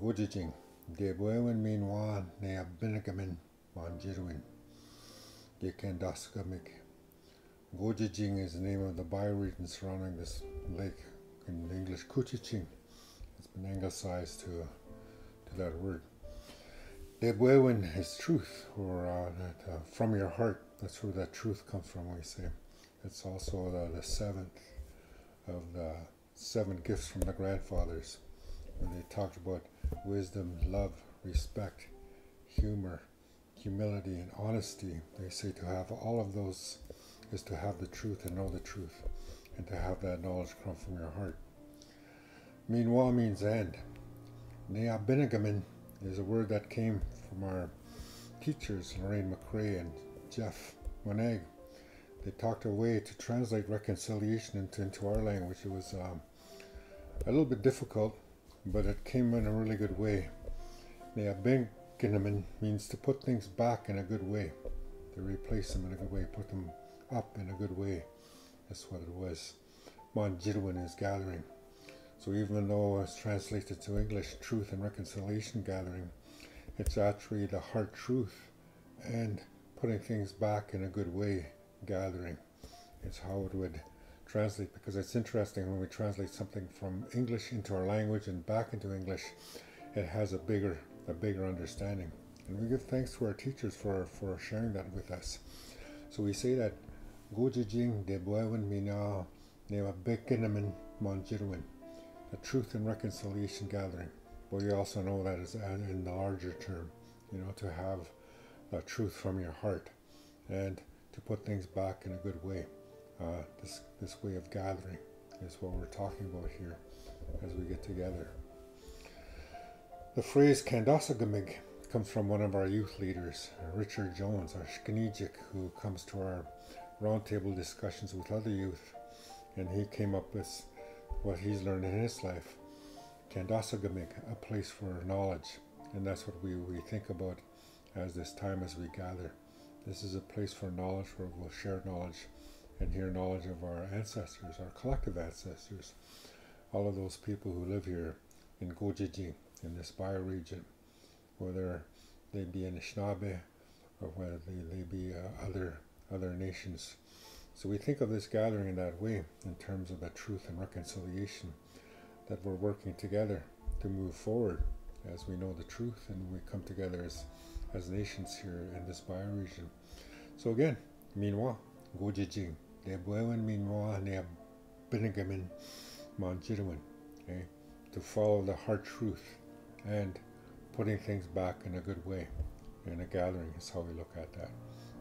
Gojijing, Debwewin miinwaa Neyaabinigemin, Maawnjiydiwin, Gojijing is the name of the bioregion surrounding this lake, in English Gojijing. It's been anglicized to that word. Debwewin is truth, or from your heart. That's where that truth comes from, we say. It's also the seventh of the 7 gifts from the grandfathers, when they talked about wisdom, love, respect, humor, humility, and honesty. They say to have all of those is to have the truth and know the truth, and to have that knowledge come from your heart. Miinwaa means end. Neyaabinigemin is a word that came from our teachers, Lorraine McRae and Jeff Monag. They talked a way to translate reconciliation into our language. It was a little bit difficult, but it came in a really good way. Neyaabinigemin means to put things back in a good way, to replace them in a good way, put them up in a good way. That's what it was. Maawnjiydiwin is gathering. So even though it's translated to English, truth and reconciliation gathering, it's actually the heart truth and putting things back in a good way gathering. It's how it would translate, because it's interesting when we translate something from English into our language and back into English, it has a bigger understanding. And we give thanks to our teachers for sharing that with us. So we say that Gojijing, Debwewin miinwaa Neyaabinigemin, Maawnjiydiwin, the truth and reconciliation gathering. But we also know that is in the larger term, to have truth from your heart and to put things back in a good way. This way of gathering is what we're talking about here as we get together. The phrase Kandassagamig comes from one of our youth leaders, Richard Jones, our Gojijing, who comes to our roundtable discussions with other youth, and he came up with what he's learned in his life. Kandassagamig, a place for knowledge, and that's what we think about as this time as we gather. This is a place for knowledge, where we'll share knowledge and hear knowledge of our ancestors, our collective ancestors, all of those people who live here in Gojijing, in this bioregion, whether they be Anishinaabe or whether they be other nations. So we think of this gathering in that way, in terms of that truth and reconciliation, that we're working together to move forward as we know the truth and we come together as nations here in this bioregion. So again, miinwaa, Gojijing, Debwewin miinwaa Neyaabinigemin, Maawnjiydiwin, okay? To follow the heart truth and putting things back in a good way. In a gathering is how we look at that.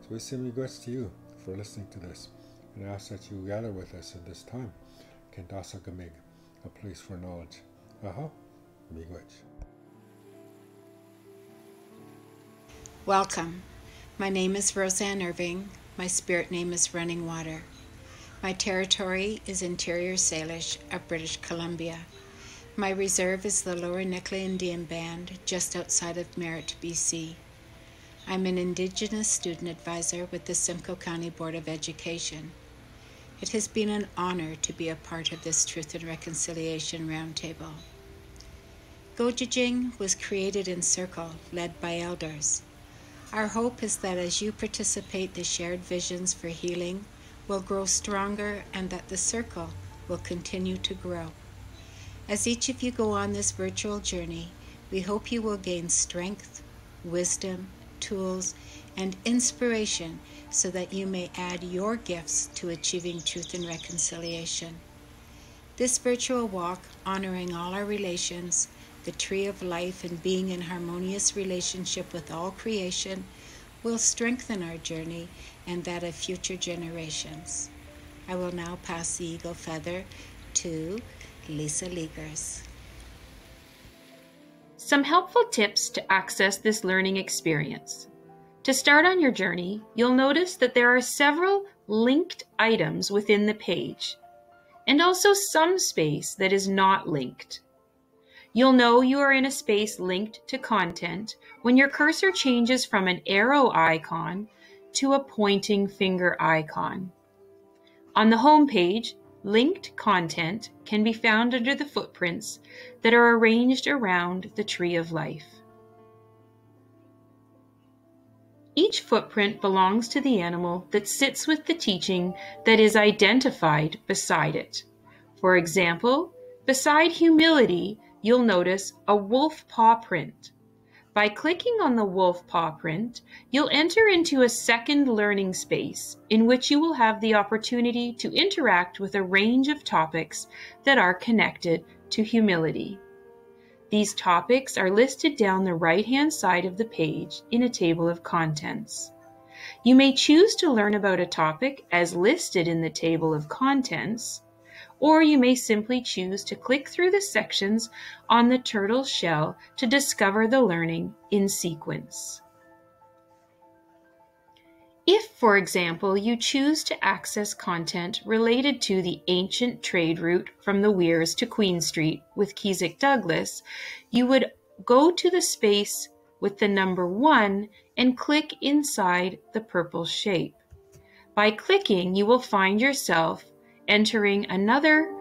So we say regrets to you for listening to this, and ask that you gather with us at this time. Kandassagamig, a place for knowledge. Miigwech. Welcome. My name is Roseanne Irving. My spirit name is Running Water. My territory is Interior Salish of British Columbia. My reserve is the Lower Nicola Indian Band, just outside of Merritt, BC. I'm an Indigenous student advisor with the Simcoe County Board of Education. It has been an honor to be a part of this Truth and Reconciliation Roundtable. Gojijing was created in circle, led by elders. Our hope is that as you participate, the shared visions for healing will grow stronger, and that the circle will continue to grow. As each of you go on this virtual journey, we hope you will gain strength, wisdom, tools, and inspiration so that you may add your gifts to achieving truth and reconciliation. This virtual walk, honoring all our relations, the tree of life, and being in harmonious relationship with all creation, will strengthen our journey and that of future generations. I will now pass the eagle feather to Lisa Leegers. Some helpful tips to access this learning experience. To start on your journey, you'll notice that there are several linked items within the page, and also some space that is not linked. You'll know you are in a space linked to content when your cursor changes from an arrow icon to a pointing finger icon. On the home page, linked content can be found under the footprints that are arranged around the tree of life. Each footprint belongs to the animal that sits with the teaching that is identified beside it. For example, beside humility, you'll notice a wolf paw print. By clicking on the wolf paw print, you'll enter into a second learning space in which you will have the opportunity to interact with a range of topics that are connected to humility. These topics are listed down the right-hand side of the page in a table of contents. You may choose to learn about a topic as listed in the table of contents, or you may simply choose to click through the sections on the turtle shell to discover the learning in sequence. If, for example, you choose to access content related to the ancient trade route from the Weirs to Queen Street with Keswick Douglas, you would go to the space with the number 1 and click inside the purple shape. By clicking, you will find yourself entering another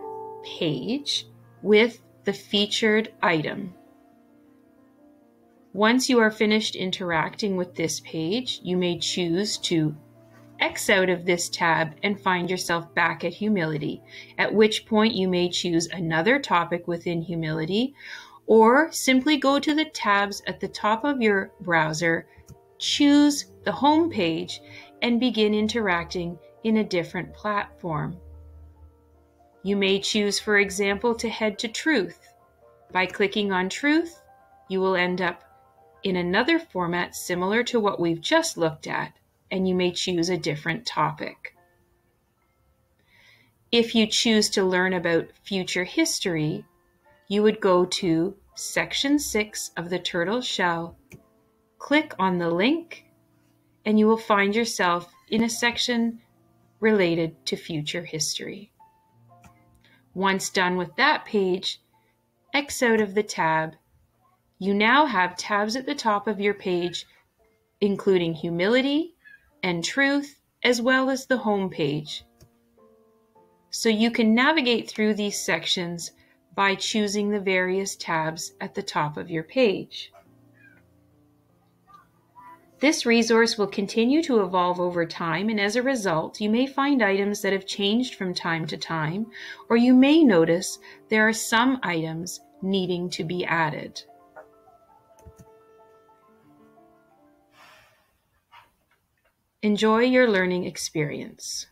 page with the featured item. Once you are finished interacting with this page, you may choose to X out of this tab and find yourself back at humility, at which point you may choose another topic within humility, or simply go to the tabs at the top of your browser, choose the home page, and begin interacting in a different platform. You may choose, for example, to head to Truth. By clicking on Truth, you will end up in another format similar to what we've just looked at, and you may choose a different topic. If you choose to learn about future history, you would go to Section 6 of the turtle shell, click on the link, and you will find yourself in a section related to future history. Once done with that page, X out of the tab. You now have tabs at the top of your page, including humility and truth, as well as the home page. So you can navigate through these sections by choosing the various tabs at the top of your page. This resource will continue to evolve over time, and as a result, you may find items that have changed from time to time, or you may notice there are some items needing to be added. Enjoy your learning experience.